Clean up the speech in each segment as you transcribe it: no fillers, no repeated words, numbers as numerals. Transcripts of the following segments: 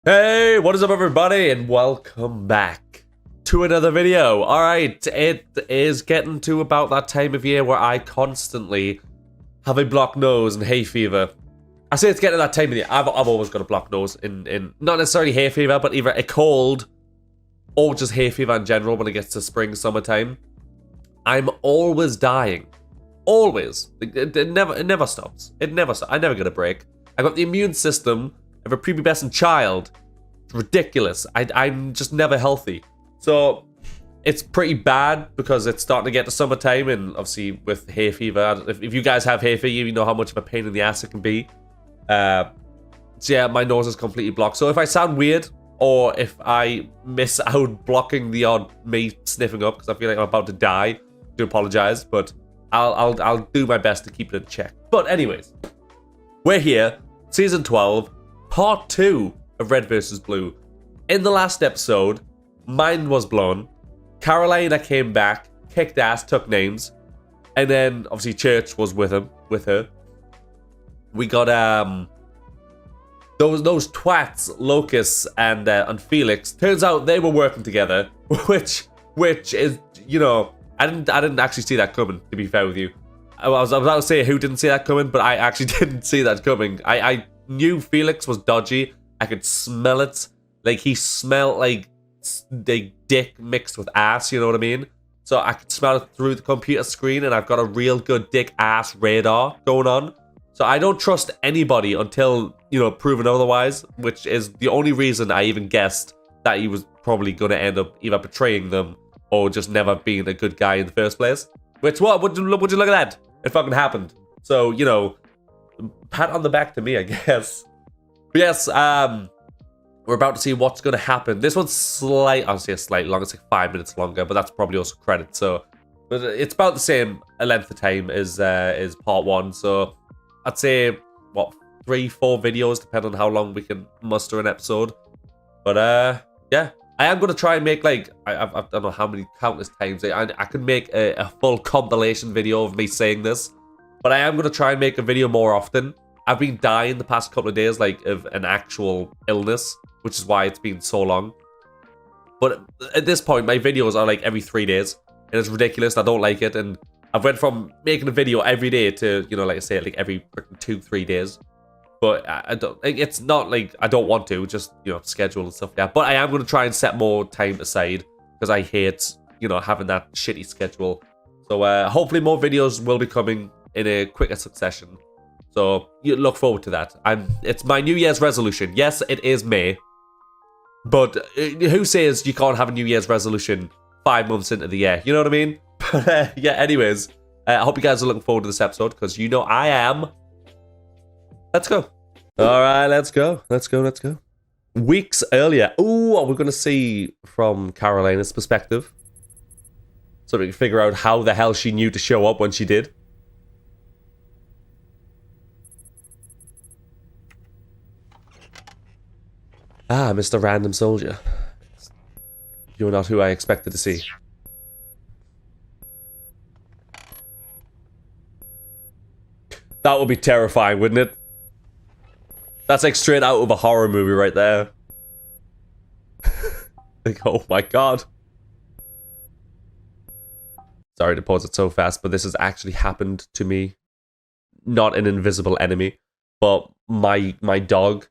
Hey, what is up everybody, and welcome back to another video. Alright, it is getting to about that time of year where I constantly have a blocked nose and hay fever. I say it's getting to that time of year. I've always got a blocked nose in not necessarily hay fever, but either a cold or just hay fever in general when it gets to spring, summertime. I'm always dying. Always. It never stops. It never stops. I never get a break. I got the immune system of a prepubescent child. It's ridiculous. I'm just never healthy. So it's pretty bad because it's starting to get to summertime, and obviously with hay fever, if you guys have hay fever, you know how much of a pain in the ass it can be. So yeah, my nose is completely blocked. So if I sound weird, or if I miss out blocking the odd me sniffing up because I feel like I'm about to die, I do apologize, but I'll do my best to keep it in check. But anyways, we're here, season 12. Part 2 of Red vs. Blue. In the last episode, mind was blown. Carolina came back, kicked ass, took names, and then obviously Church was with her. We got those twats, Locus and Felix. Turns out they were working together, which is, you know, I didn't actually see that coming. To be fair with you, I was about to say who didn't see that coming, but I actually didn't see that coming. I knew Felix was dodgy. I could smell it. Like, he smelled like dick mixed with ass, you know what I mean? So I could smell it through the computer screen, and I've got a real good dick ass radar going on. So I don't trust anybody until, you know, proven otherwise, which is the only reason I even guessed that he was probably going to end up either betraying them or just never being a good guy in the first place. Which, what? Would you look at that? It fucking happened. So, you know, pat on the back to me, I guess. But yes, we're about to see what's going to happen. This one's I'll say slightly longer. It's like 5 minutes longer, but that's probably also credit. So, but it's about the same length of time as part 1. So, I'd say, what, 3-4 videos, depending on how long we can muster an episode. But, yeah. I am going to try and make, like, I don't know how many countless times. I could make a full compilation video of me saying this. But I am going to try and make a video more often. I've been dying the past couple of days, like, of an actual illness, which is why it's been so long. But at this point, my videos are, like, every 3 days. And it's ridiculous. I don't like it. And I've went from making a video every day to, you know, like I say, like, every 2-3 days. But I don't, it's not like I don't want to, just, you know, schedule and stuff like that. But I am going to try and set more time aside because I hate, you know, having that shitty schedule. So hopefully more videos will be coming in a quicker succession. So you look forward to that. It's my New Year's resolution. Yes, it is May. But who says you can't have a New Year's resolution 5 months into the year? You know what I mean? But yeah, anyways, I hope you guys are looking forward to this episode because you know I am. Let's go. All right, let's go. Let's go. Weeks earlier. Ooh, we're going to see from Carolina's perspective. So we can figure out how the hell she knew to show up when she did. Ah, Mr. Random Soldier. You're not who I expected to see. That would be terrifying, wouldn't it? That's like straight out of a horror movie right there. Like, oh my god. Sorry to pause it so fast, but this has actually happened to me. Not an invisible enemy, but my dog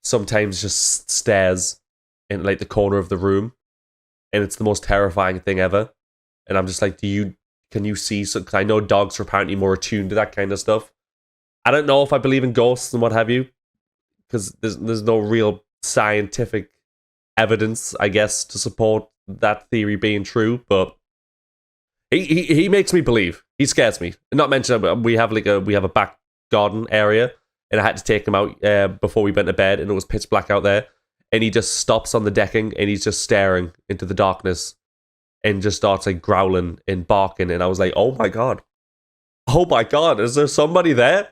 sometimes just stares in like the corner of the room, and it's the most terrifying thing ever. And I'm just like, can you see? So, because I know dogs are apparently more attuned to that kind of stuff. I don't know if I believe in ghosts and what have you, because there's no real scientific evidence, I guess, to support that theory being true. But he makes me believe. He scares me. And not mention we have a back garden area, and I had to take him out before we went to bed, and it was pitch black out there. And he just stops on the decking, and he's just staring into the darkness, and just starts like growling and barking. And I was like, oh my god, is there somebody there?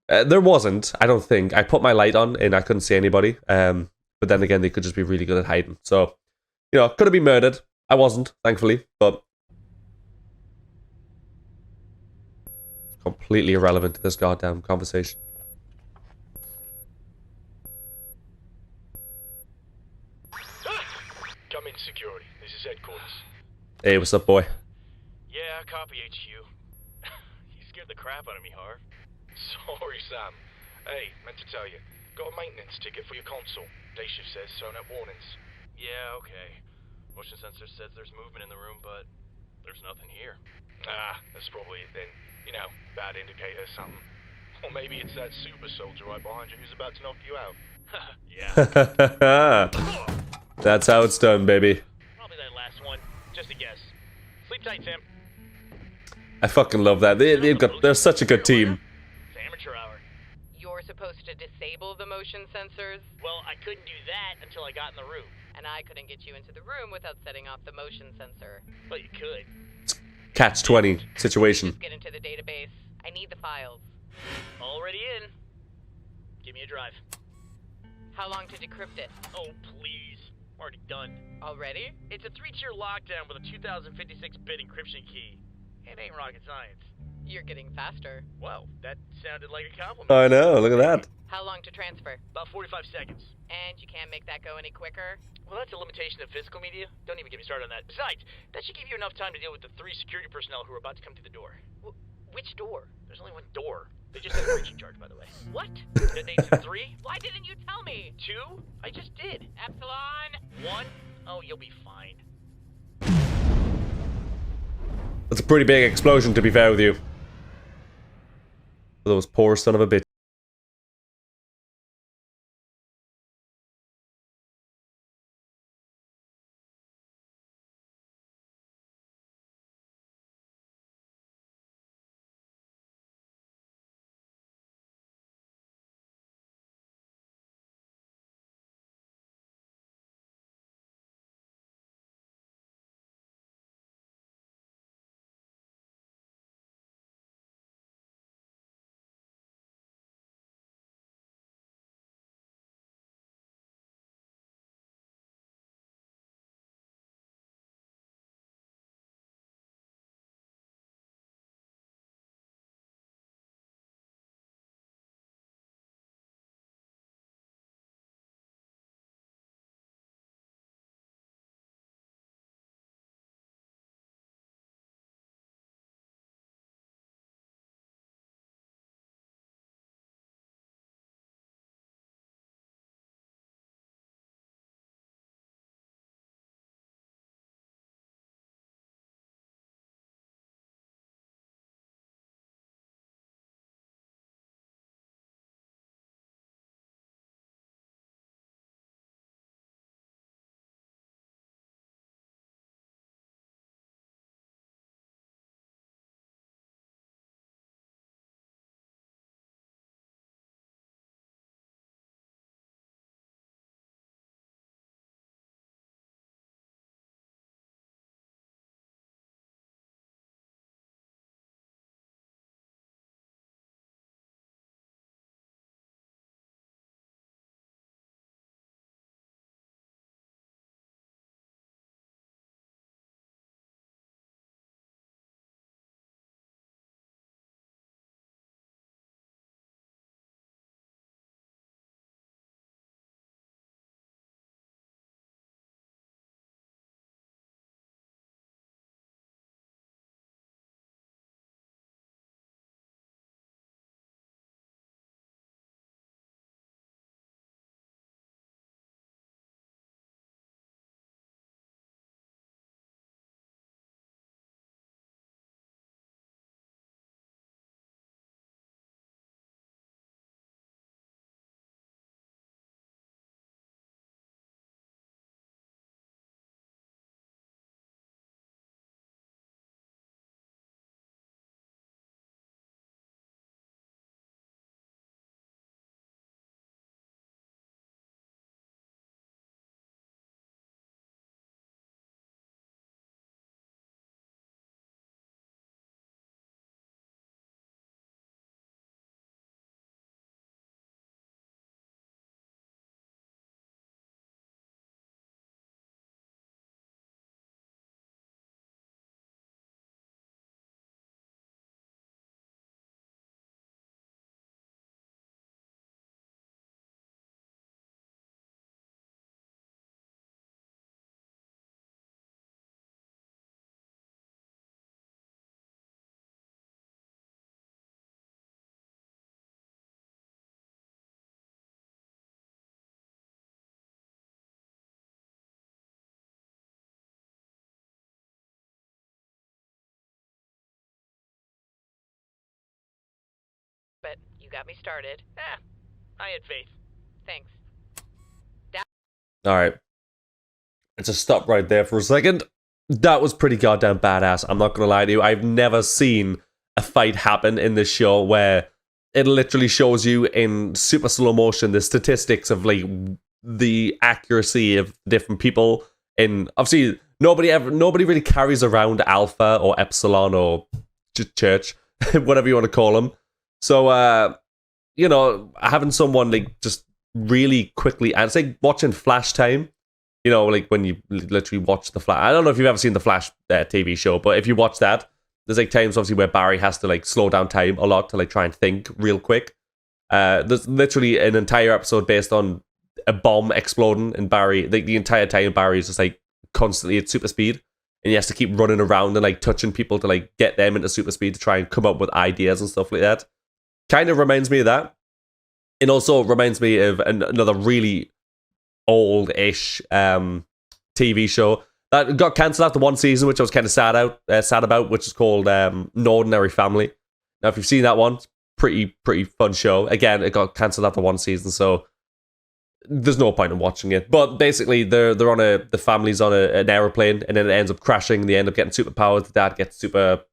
There wasn't, I don't think. I put my light on and I couldn't see anybody. But then again, they could just be really good at hiding. So, you know, could have been murdered. I wasn't, thankfully, but completely irrelevant to this goddamn conversation. I'm in security. This is headquarters. Hey, what's up, boy? Yeah, copy HQ. You scared the crap out of me, Harv. Sorry, Sam. Hey, meant to tell you. Got a maintenance ticket for your console. Day shift says thrown out warnings. Yeah, okay. Motion sensor says there's movement in the room, but there's nothing here. Ah, that's probably it then. You know, bad indicator or something. Or maybe it's that super soldier right behind you who's about to knock you out. Yeah. That's how it's done, baby. Probably that last one. Just a guess. Sleep tight, Tim. I fucking love that. They're such a good team. It's amateur hour. You're supposed to disable the motion sensors, Well, I couldn't do that until I got in the room. and I couldn't get you into the room without setting off the motion sensor. But you could. Catch-20 situation. Just get into the database. I need the files. Already in. Give me a drive. How long to decrypt it? Oh, please. Already done. Already? It's a 3-tier lockdown with a 2056-bit encryption key. It ain't rocket science. You're getting faster. Well, that sounded like a compliment. I know, look at that. How long to transfer? About 45 seconds. And you can't make that go any quicker? Well, that's a limitation of physical media. Don't even get me started on that. Besides, that should give you enough time to deal with the 3 security personnel who are about to come through the door. Which door? There's only one door. They just had a breaching charge, by the way. What? Detonation 3? Why didn't you tell me? 2? I just did. Epsilon? 1? Oh, you'll be fine. That's a pretty big explosion, to be fair with you. Those poor son of a bitch. but you got me started. I had faith. Thanks. Alright. Let's just stop right there for a second. That was pretty goddamn badass. I'm not gonna lie to you. I've never seen a fight happen in this show where it literally shows you in super slow motion the statistics of like the accuracy of different people. And obviously, nobody really carries around Alpha or Epsilon or Church, whatever you want to call them. So, you know, having someone like just really quickly, and it's like watching Flash time. You know, like when you literally watch the Flash. I don't know if you've ever seen the Flash TV show, but if you watch that, there's like times obviously where Barry has to like slow down time a lot to like try and think real quick. There's literally an entire episode based on a bomb exploding, and Barry, like the entire time Barry is just like constantly at super speed, and he has to keep running around and like touching people to like get them into super speed to try and come up with ideas and stuff like that. Kind of reminds me of that. It also reminds me of another really old-ish TV show that got cancelled after one season, which I was kind of sad about, which is called An Ordinary Family. Now, if you've seen that one, it's pretty fun show. Again, it got cancelled after one season, so there's no point in watching it. But basically, they're on the family's on an aeroplane, and then it ends up crashing. They end up getting superpowers. The dad gets super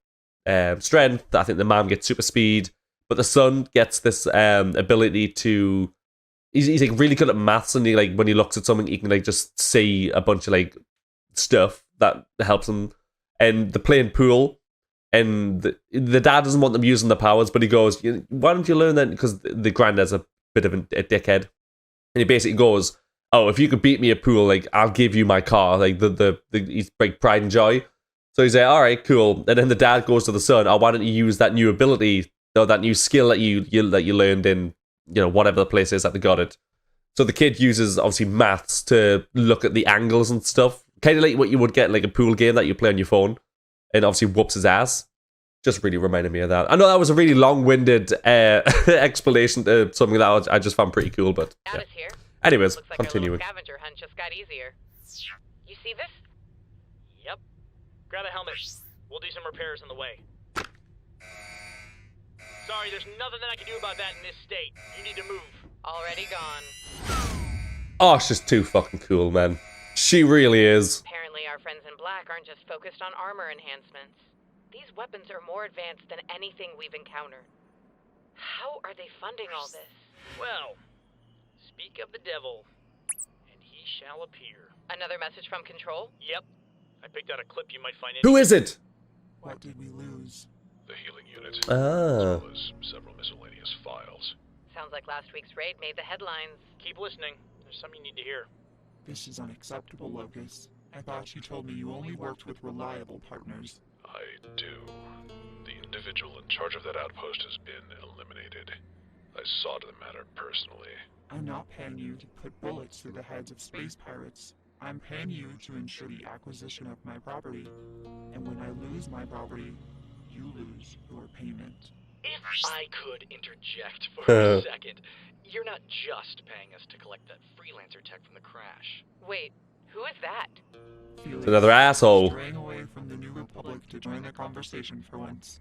strength. I think the mom gets super speed, but the son gets this ability to. He's like really good at maths, and he like when he looks at something, he can like just see a bunch of like stuff that helps him. And they're playing pool, and the dad doesn't want them using the powers, but he goes, "Why don't you learn that?" Because the granddad's a bit of a dickhead, and he basically goes, "Oh, if you could beat me at pool, like I'll give you my car." Like the he's like pride and joy. So he's like, "All right, cool." And then the dad goes to the son, "Oh, why don't you use that new ability, or that new skill that you learned in." You know, whatever the place is that they got it. So the kid uses, obviously, maths to look at the angles and stuff. Kind of like what you would get in like a pool game that you play on your phone. And obviously whoops his ass. Just really reminded me of that. I know that was a really long-winded explanation to something that I just found pretty cool, but yeah. Here. Anyways, Looks like continuing. Our little scavenger hunt just got easier. You see this? Yep. Grab a helmet. We'll do some repairs on the way. Sorry, there's nothing that I can do about that in this state. You need to move. Already gone. Oh, she's too fucking cool, man. She really is. Apparently our friends in black aren't just focused on armor enhancements. These weapons are more advanced than anything we've encountered. How are they funding all this? Well, speak of the devil, and he shall appear. Another message from Control? Yep. I picked out a clip you might find Who is it? What did we lose? The healing unit, Ah. as well as several miscellaneous files. Sounds like last week's raid made the headlines. Keep listening. There's something you need to hear. This is unacceptable, Locus. I thought you told me you only worked with reliable partners. I do. The individual in charge of that outpost has been eliminated. I saw to the matter personally. I'm not paying you to put bullets through the heads of space pirates. I'm paying you to ensure the acquisition of my property. And when I lose my property, you lose your payment. If I could interject for a second, you're not just paying us to collect that freelancer tech from the crash. Wait, who is that? Felix, Another asshole. straying away from the New Republic to join the conversation for once.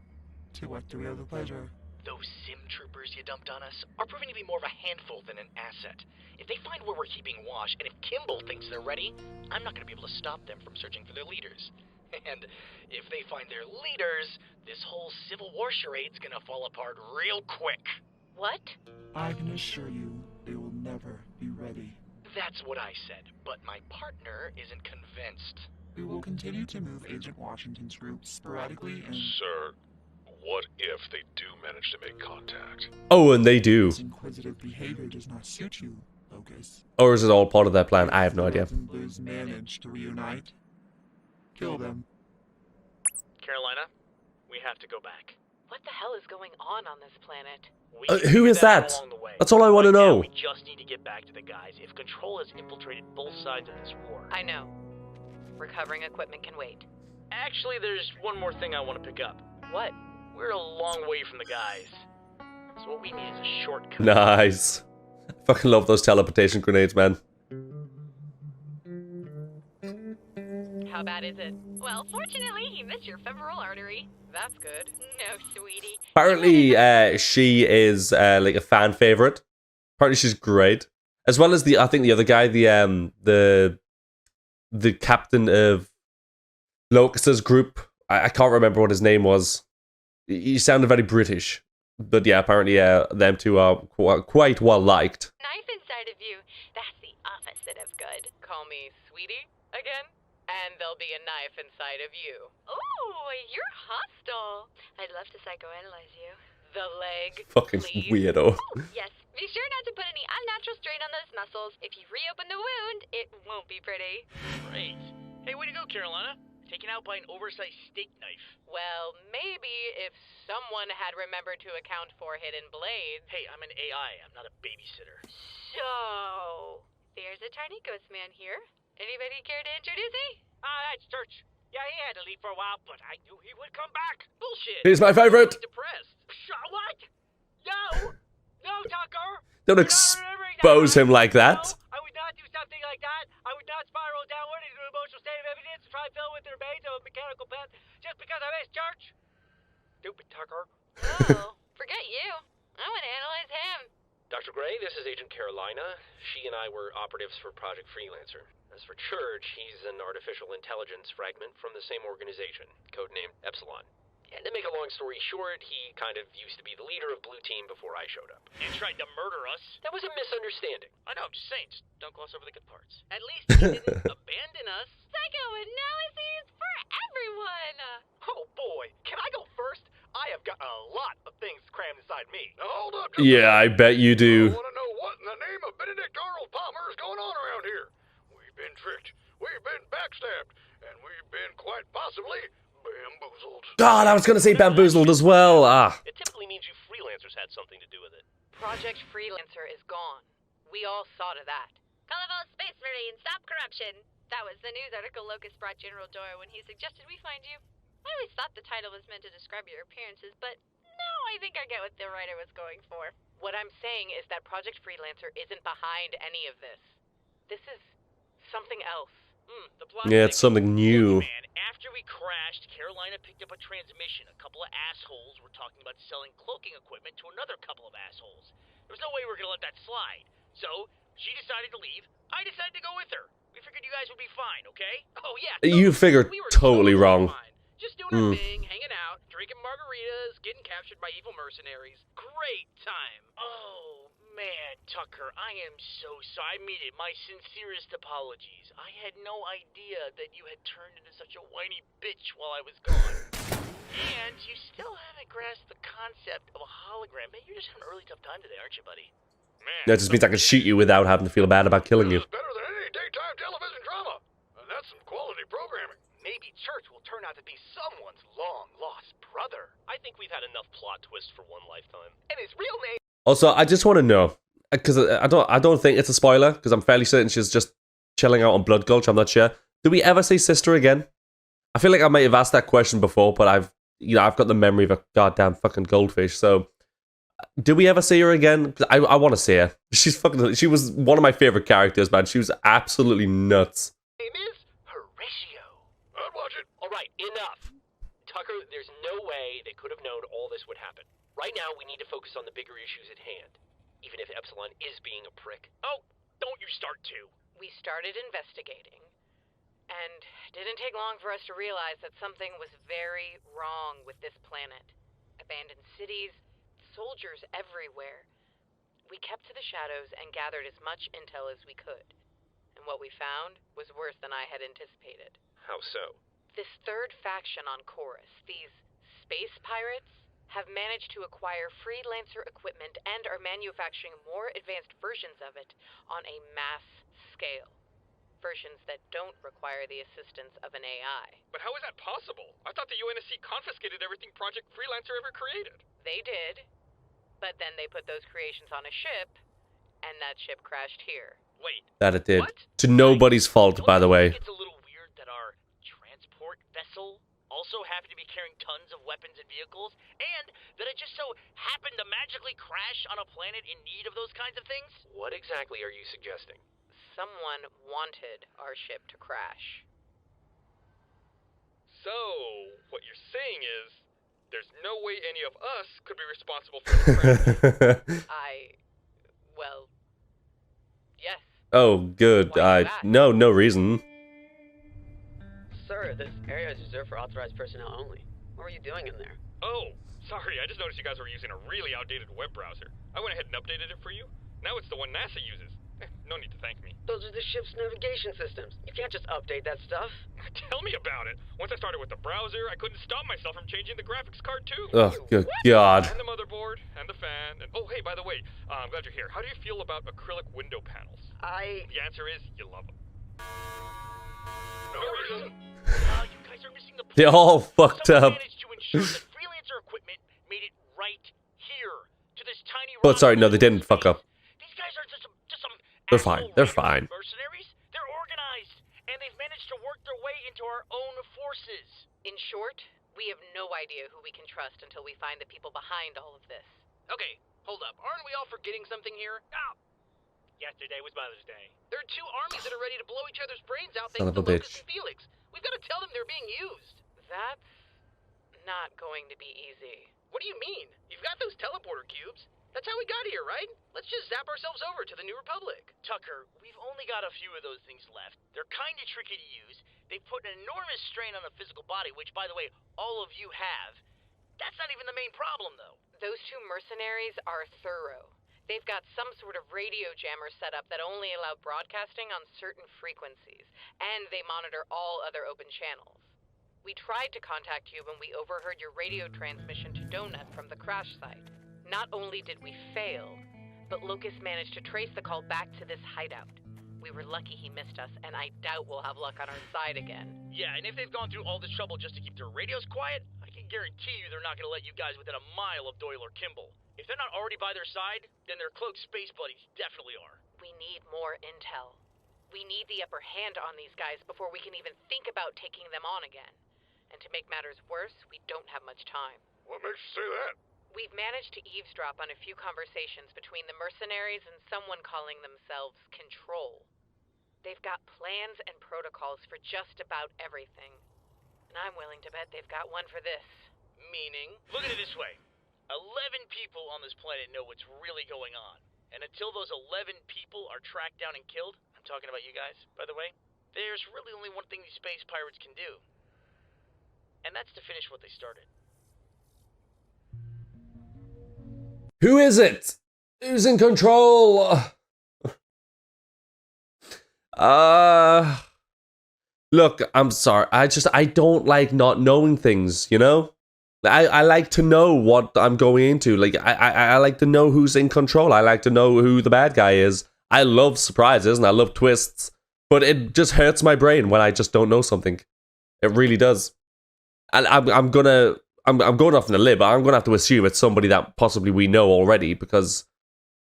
To what do we have the pleasure? Those sim troopers you dumped on us are proving to be more of a handful than an asset. If they find where we're keeping Wash, and if Kimball thinks they're ready, I'm not going to be able to stop them from searching for their leaders. And if they find their leaders, this whole Civil War charade's gonna fall apart real quick. What? I can assure you, they will never be ready. That's what I said, but my partner isn't convinced. We will continue to move Agent Washington's troops sporadically and... Sir, what if they do manage to make contact? Oh, and they do. This inquisitive behavior does not suit you, Locus. Or is it all part of their plan? I have no idea. If the Red and Blues manage to reunite, kill them. Carolina, we have to go back. What the hell is going on this planet? We who figured is that? out along the way. That's all I want to Right now, know. we just need to get back to the guys. If Control has infiltrated both sides of this war. I know. Recovering equipment can wait. Actually, there's one more thing I want to pick up. What? We're a long way from the guys. So what we need is a shortcut. Nice. Fucking love those teleportation grenades, man. How how bad is it? Well, fortunately, he missed your femoral artery. That's good. No, sweetie. Apparently, she is like a fan favorite. Apparently, she's great, as well as I think the other guy, the captain of Locust's group. I can't remember what his name was. He sounded very British, but yeah, apparently, them two are quite well liked. Knife inside of you. That's the opposite of good. Call me sweetie again, and there'll be a knife inside of you. Ooh, you're hostile. I'd love to psychoanalyze you. The leg, Fucking please. weirdo. Yes, be sure not to put any unnatural strain on those muscles. If you reopen the wound, it won't be pretty. Great. Hey, way to go, Carolina. Taken out by an oversized steak knife. Well, maybe if someone had remembered to account for hidden blades. Hey, I'm an AI. I'm not a babysitter. So, there's a tiny ghost man here. Anybody care to introduce me? That's Church. Yeah, he had to leave for a while, but I knew he would come back. Bullshit. He's my favorite. I'm depressed. What? No! No, Tucker! Don't expose him like that. No, I would not do something like that. I would not spiral downward into an emotional state of evidence and try to fill with the remains of a mechanical pet just because I missed church. Stupid Tucker. Oh, forget you. I want to analyze him. Dr. Gray, this is Agent Carolina. She and I were operatives for Project Freelancer. As for Church, he's an artificial intelligence fragment from the same organization, codenamed Epsilon. And to make a long story short, he kind of used to be the leader of Blue Team before I showed up. And tried to murder us. That was a misunderstanding. I know, I'm just saying, just don't gloss over the good parts. At least he didn't abandon us. Psychoanalyses for everyone. Oh boy, can I go first? I have got a lot of things crammed inside me. Now hold up. Yeah, I bet you I do. want to know what in the name of Benedict Arnold Palmer is going on around here. We've been tricked, we've been backstabbed, and we've been quite possibly bamboozled. God, I was going to say bamboozled as well. It typically means you freelancers had something to do with it. Project Freelancer is gone. We all saw to that. Call of all Space Marines, stop corruption. That was the news article Locust brought General Dora when he suggested we find you. I always thought the title was meant to describe your appearances, but now I think I get what the writer was going for. What I'm saying is that Project Freelancer isn't behind any of this. This is something else. The plot Yeah, it's something new. Look, man, after we crashed, Carolina picked up a transmission. A couple of assholes were talking about selling cloaking equipment to another couple of assholes. There was no way we were going to let that slide. So, she decided to leave. I decided to go with her. We figured you guys would be fine, okay? Oh, yeah. You figured we were totally wrong. Fine. Just doing our thing, hanging out, drinking margaritas, getting captured by evil mercenaries. Great time. Oh, man, Tucker, I am so sorry. I mean it. My sincerest apologies. I had no idea that you had turned into such a whiny bitch while I was gone. And you still haven't grasped the concept of a hologram. Man, you're just having a really tough time today, aren't you, buddy? Man, That just means I can shoot you without having to feel bad about killing you. This is better than any daytime television drama. And that's some quality programming. maybe Church will turn out to be someone's long-lost brother. I think we've had enough plot twists for one lifetime. And his real name... Also, I just want to know, because I don't think it's a spoiler, because I'm fairly certain she's just chilling out on Blood Gulch. I'm not sure. Do we ever see Sister again? I feel like I might have asked that question before, but I've got the memory of a goddamn fucking goldfish. So, do we ever see her again? I want to see her. She was one of my favorite characters, man. She was absolutely nuts. Name is Horatio. I'd watch it. All right, enough. Tucker, there's no way they could have known all this would happen. Right now, we need to focus on the bigger issues at hand. Even if Epsilon is being a prick. Oh, don't you start to. We started investigating, and it didn't take long for us to realize that something was very wrong with this planet. Abandoned cities, soldiers everywhere. We kept to the shadows and gathered as much intel as we could. And what we found was worse than I had anticipated. How so? This third faction on Chorus, these space pirates, have managed to acquire freelancer equipment and are manufacturing more advanced versions of it on a mass scale. Versions that don't require the assistance of an AI. But how is that possible? I thought the UNSC confiscated everything Project Freelancer ever created. They did, but then they put those creations on a ship, and that ship crashed here. Wait. That it did. What? To nobody's fault, Don't by the you way. think it's a little weird that our transport vessel also happened to be carrying tons of weapons and vehicles, and that it just so happened to magically crash on a planet in need of those kinds of things? What exactly are you suggesting? Someone wanted our ship to crash. So, what you're saying is, there's no way any of us could be responsible for the crash. Well, yes. Oh, good. Why do you ask? No reason. Sir, this area is reserved for authorized personnel only. What were you doing in there? Oh, sorry, I just noticed you guys were using a really outdated web browser. I went ahead and updated it for you. Now it's the one NASA uses. No need to thank me. Those are the ship's navigation systems. You can't just update that stuff. Tell me about it. Once I started with the browser, I couldn't stop myself from changing the graphics card too. Oh, good God. And the motherboard, and the fan, and oh, hey, by the way, I'm glad you're here. How do you feel about acrylic window panels? The answer is, you love them. No reason. You guys are missing the point. They're all fucked Someone up. managed to ensure that freelancer equipment made it right here to this tiny. Oh, sorry, no, they didn't fuck up. These guys are just some. They're fine. They're fine. Mercenaries. They're organized, and they've managed to work their way into our own forces. In short, we have no idea who we can trust until we find the people behind all of this. Okay, hold up. Aren't we all forgetting something here? Yesterday was Mother's Day. There are two armies that are ready to blow each other's brains out Son thanks of to a Lucas bitch. and Felix. We've got to tell them they're being used. That's not going to be easy. What do you mean? You've got those teleporter cubes. That's how we got here, right? Let's just zap ourselves over to the New Republic. Tucker, we've only got a few of those things left. They're kind of tricky to use. They put an enormous strain on the physical body, which, by the way, all of you have. That's not even the main problem, though. Those two mercenaries are thorough. They've got some sort of radio jammer set up that only allow broadcasting on certain frequencies, and they monitor all other open channels. We tried to contact you when we overheard your radio transmission to Donut from the crash site. Not only did we fail, but Locust managed to trace the call back to this hideout. We were lucky he missed us, and I doubt we'll have luck on our side again. Yeah, and if they've gone through all this trouble just to keep their radios quiet, I can guarantee you they're not going to let you guys within a mile of Doyle or Kimball. If they're not already by their side, then their cloaked space buddies definitely are. We need more intel. We need the upper hand on these guys before we can even think about taking them on again. And to make matters worse, we don't have much time. What makes you say that? We've managed to eavesdrop on a few conversations between the mercenaries and someone calling themselves Control. They've got plans and protocols for just about everything. And I'm willing to bet they've got one for this. Meaning? Look at it this way. 11 people on this planet know what's really going on. And until those 11 people are tracked down and killed, I'm talking about you guys, by the way, there's really only one thing these space pirates can do. And that's to finish what they started. Who is it? Who's in control? Look, I'm sorry. I don't like not knowing things, you know? I like to know what I'm going into. Like, I like to know who's in control. I like to know who the bad guy is. I love surprises and I love twists, but it just hurts my brain when I just don't know something. It really does. And I'm going off on a limb, but I'm going to have to assume it's somebody that possibly we know already, because,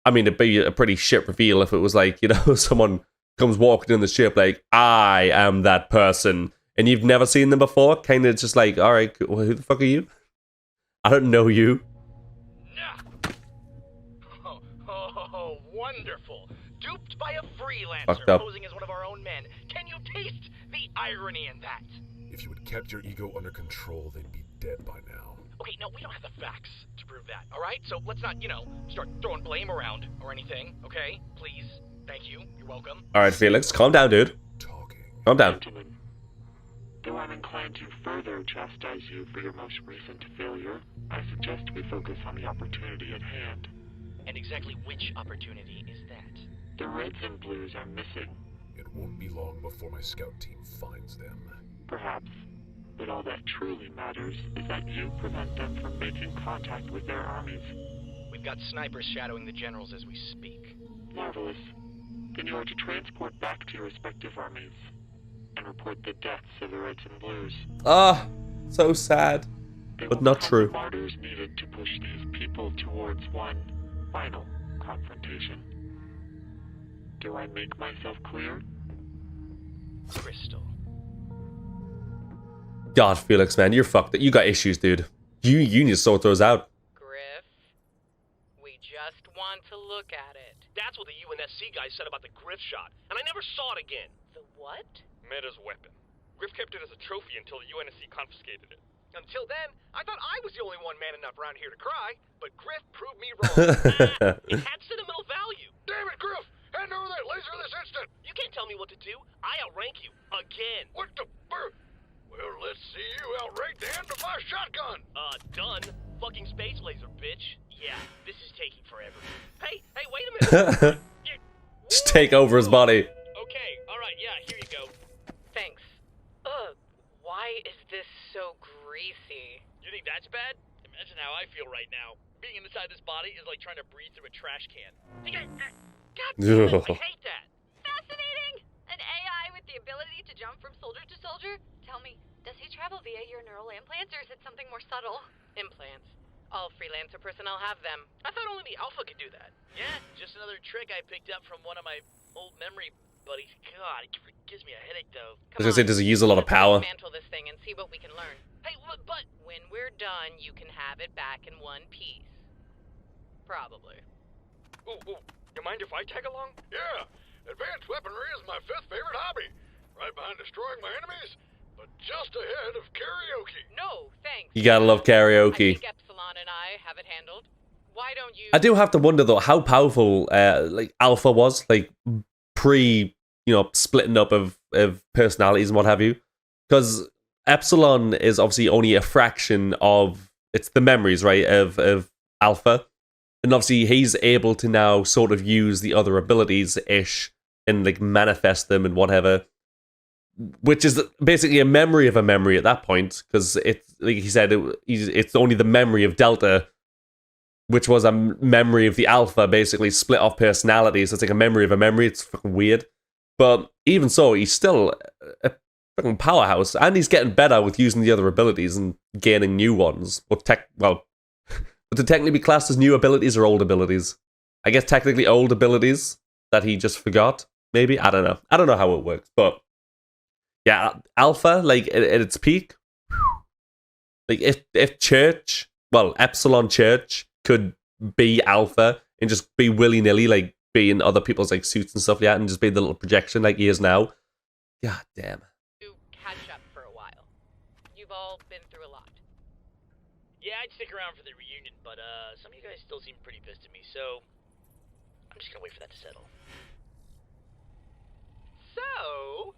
I mean, it'd be a pretty shit reveal if it was like, you know, someone comes walking in the ship like, I am that person, and you've never seen them before. Kind of just like, all right, well, who the fuck are you? I don't know you. Oh, wonderful. Duped by a freelancer Fucked up. posing as one of our own men. Can you taste the irony in that? If you had kept your ego under control, they'd be dead by now. Okay, no, we don't have the facts to prove that, alright? So let's not, start throwing blame around or anything, okay? Please. Thank you. You're welcome. All right, Felix, calm down, dude. Calm down. Gentlemen, though I'm inclined to further chastise you for your most recent failure, I suggest we focus on the opportunity at hand. And exactly which opportunity is that? The Reds and Blues are missing. It won't be long before my scout team finds them. Perhaps. But all that truly matters is that you prevent them from making contact with their armies. We've got snipers shadowing the generals as we speak. Marvelous. Then you are to transport back to your respective armies and report the deaths of the Reds and Blues. Ah, so sad, They but will not become true. the martyrs needed to push these people towards one final confrontation. Do I make myself clear? Crystal. God, Felix, man, you're fucked. You got issues, dude. You need to sort those out. Griff, we just want to look at it. That's what the UNSC guy said about the Griff shot, and I never saw it again. The what? Meta's weapon. Griff kept it as a trophy until the UNSC confiscated it. Until then, I thought I was the only one man enough around here to cry, but Griff proved me wrong. It had sentimental value. Damn it, Griff! Hand over that laser this instant! You can't tell me what to do. I outrank you. Again. What the... Well, let's see you outrank the end of my shotgun! Done. Fucking space laser, bitch. Yeah, this is taking forever. Hey, wait a minute. Just take over his body. Okay, alright, yeah, here you go. Thanks. Ugh, why is this so greasy? You think that's bad? Imagine how I feel right now. Being inside this body is like trying to breathe through a trash can. God damn it, I hate that. Fascinating! An AI with the ability to jump from soldier to soldier? Tell me, does he travel via your neural implants or is it something more subtle? Implants. All freelancer personnel have them. I thought only the Alpha could do that. Yeah, just another trick I picked up from one of my old memory buddies. God, it gives me a headache though. I was gonna say, does it use a lot of power? Dismantle this thing and see what we can learn. Hey, but When we're done, you can have it back in one piece. Probably. Ooh, you mind if I tag along? Yeah, advanced weaponry is my 5th favorite hobby. Right behind destroying my enemies, but just ahead of karaoke. No, thanks. You gotta love I karaoke. think Epsilon and I have it handled. Why don't you... I do have to wonder though how powerful like Alpha was, like pre, splitting up of personalities and what have you. Because Epsilon is obviously only a fraction of it's the memories, right, of Alpha. And obviously he's able to now sort of use the other abilities ish and like manifest them and whatever. Which is basically a memory of a memory at that point, because it's like he said, it's only the memory of Delta, which was a memory of the Alpha, basically split off personalities. So it's like a memory of a memory. It's fucking weird, but even so, he's still a fucking powerhouse, and he's getting better with using the other abilities and gaining new ones. Would to technically be classed as new abilities or old abilities? I guess technically old abilities that he just forgot. Maybe I don't know. I don't know how it works, but. Yeah, Alpha, like, at its peak, like, if Epsilon Church could be Alpha and just be willy-nilly, like, be in other people's, like, suits and stuff like that, and just be the little projection like he is now, god damn. To catch up for a while. You've all been through a lot. Yeah, I'd stick around for the reunion, but some of you guys still seem pretty pissed at me, so I'm just gonna wait for that to settle. So,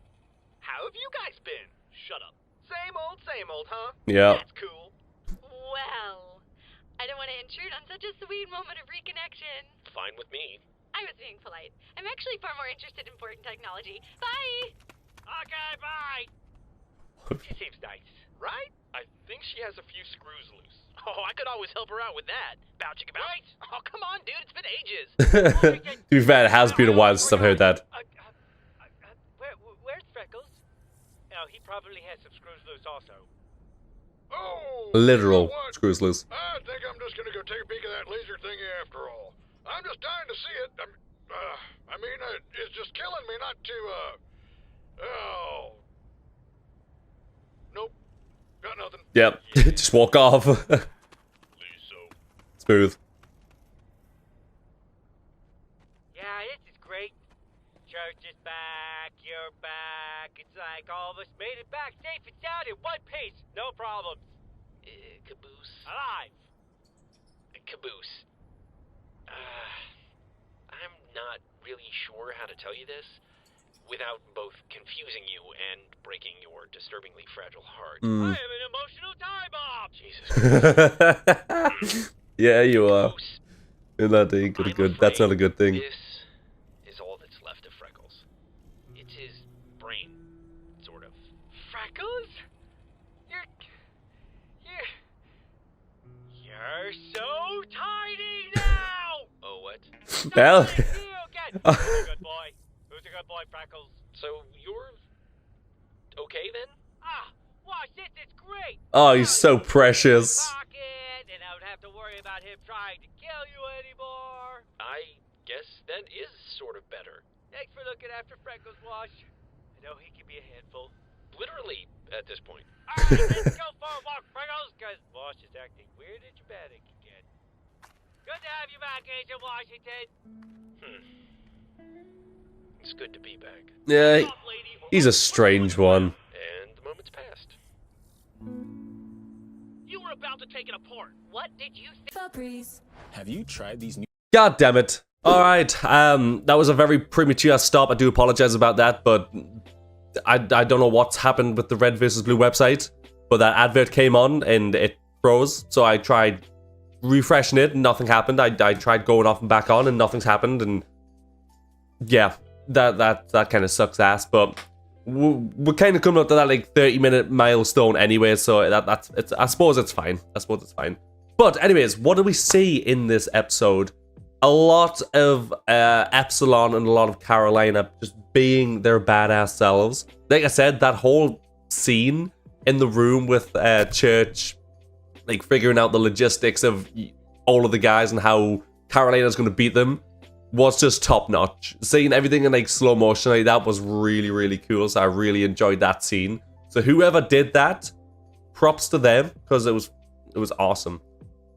how have you guys been? Shut up. Same old, huh? Yeah. That's cool. Well, I don't want to intrude on such a sweet moment of reconnection. fine with me. I was being polite. I'm actually far more interested in important technology. Bye! Okay, bye! She seems nice, right? I think she has a few screws loose. Oh, I could always help her out with that. Bow chicka bow. Right? Oh, come on, dude. It's been ages. To be fair, it has been a while since I've heard that. Where's Freckles? Oh, he probably has some screws loose also. Oh! Literal you know what? screws loose. I think I'm just gonna go take a peek at that laser thingy after all. I'm just dying to see it. It's just killing me not to, oh. Nope. Got nothing. Yep. Just walk off. Smooth. Yeah, this is great. Church is back, you're back. It's like all of us made it back safe and sound in one piece. No problems. Caboose. Alive. Caboose. I'm not really sure how to tell you this without both confusing you and breaking your disturbingly fragile heart. I am an emotional time bomb. Jesus. Yeah, you are. Caboose, Isn't that a good, I'm good? That's not a afraid good thing. This is all that's left of Freckles. It's his brain, sort of. Freckles? You're so tiny now! Oh, what? Well. Who's a good boy? Who's a good boy, Freckles? So you're okay then? Watch this, it's great! Oh, he's so precious. Pocket, and I don't have to worry about him trying to kill you anymore. I guess that is sort of better. Thanks for looking after Freckles, Wash. I know he can be a handful. Literally, at this point. Alright, let's go for a walk, Freckles, because Wash is acting weird and dramatic again. Good to have you back, Agent Washington. It's good to be back. Yeah, he's a strange one. And about to take it apart. What did you think? Have you tried these new... God damn it. Alright, that was a very premature stop. I do apologize about that, but I don't know what's happened with the Red vs. Blue website, but that advert came on and it froze, so I tried refreshing it and nothing happened. I tried going off and back on and nothing's happened, and yeah, that kind of sucks ass, but we're kind of coming up to that like 30-minute milestone anyway, so I suppose it's fine. But anyways, what do we see in this episode? A lot of Epsilon and a lot of Carolina just being their badass selves. Like I said, that whole scene in the room with Church, like figuring out the logistics of all of the guys and how Carolina's going to beat them, was just top notch. Seeing everything in like slow motion, like that was really, really cool. So I really enjoyed that scene. So whoever did that, props to them, because it was awesome.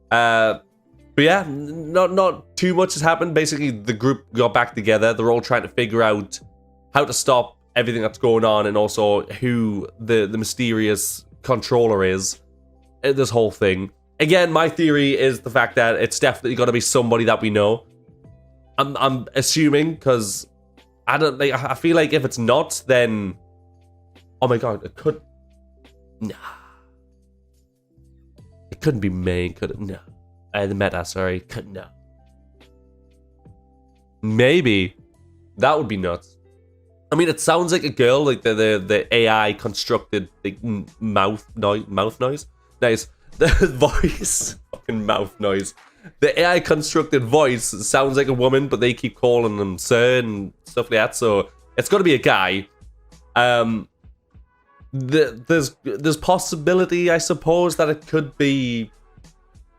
But yeah, not too much has happened. Basically, the group got back together. They're all trying to figure out how to stop everything that's going on, and also who the mysterious controller is in this whole thing. Again, my theory is the fact that it's definitely got to be somebody that we know. I'm assuming, because I feel like if it's not, then oh my god, it could. Nah, it couldn't be main, could it? No. The meta, sorry. No. Maybe. That would be nuts. I mean, it sounds like a girl, like the AI constructed like, mouth noise. Nice. The voice. Fucking mouth noise. The AI constructed voice sounds like a woman, but they keep calling them sir and stuff like that, so it's got to be a guy. There's possibility, I suppose, that it could be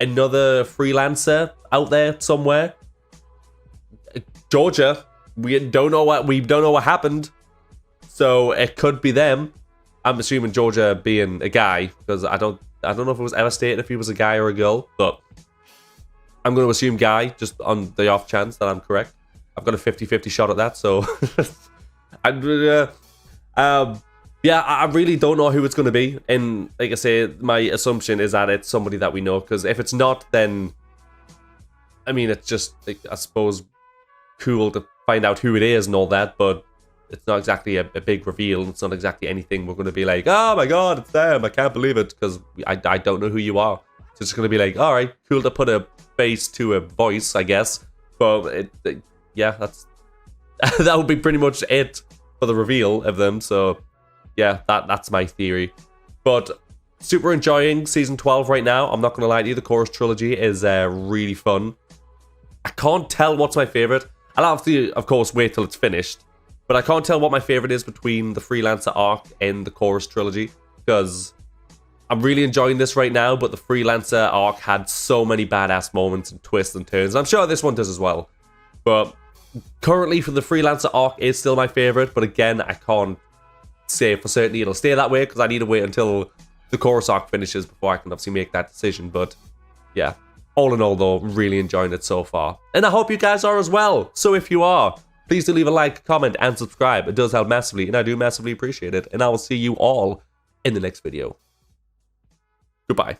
another freelancer out there somewhere. Georgia, we don't know what happened, so it could be them. I'm assuming Georgia being a guy, because I don't know if it was ever stated if he was a guy or a girl, but I'm going to assume guy, just on the off chance that I'm correct. I've got a 50-50 shot at that, so yeah, I really don't know who it's going to be. And like I say, my assumption is that it's somebody that we know, because if it's not, then I mean, it's just, like, I suppose, cool to find out who it is and all that, but it's not exactly a big reveal. It's not exactly anything we're going to be like, oh my god, it's them, I can't believe it, because I don't know who you are. So it's going to be like, all right, cool to put a face to a voice, I guess. But yeah, that would be pretty much it for the reveal of them. So yeah, that's my theory. But super enjoying Season 12 right now. I'm not going to lie to you, the Chorus Trilogy is really fun. I can't tell what's my favorite. I'll have to, of course, wait till it's finished. But I can't tell what my favorite is between the Freelancer arc and the Chorus Trilogy, because I'm really enjoying this right now, but the Freelancer arc had so many badass moments and twists and turns. I'm sure this one does as well. But currently, for the Freelancer arc is still my favorite, but again, I can't say for certain it'll stay that way, because I need to wait until the Chorus arc finishes before I can obviously make that decision. But yeah, all in all though, really enjoying it so far. And I hope you guys are as well. So if you are, please do leave a like, comment, and subscribe. It does help massively, and I do massively appreciate it. And I will see you all in the next video. Goodbye.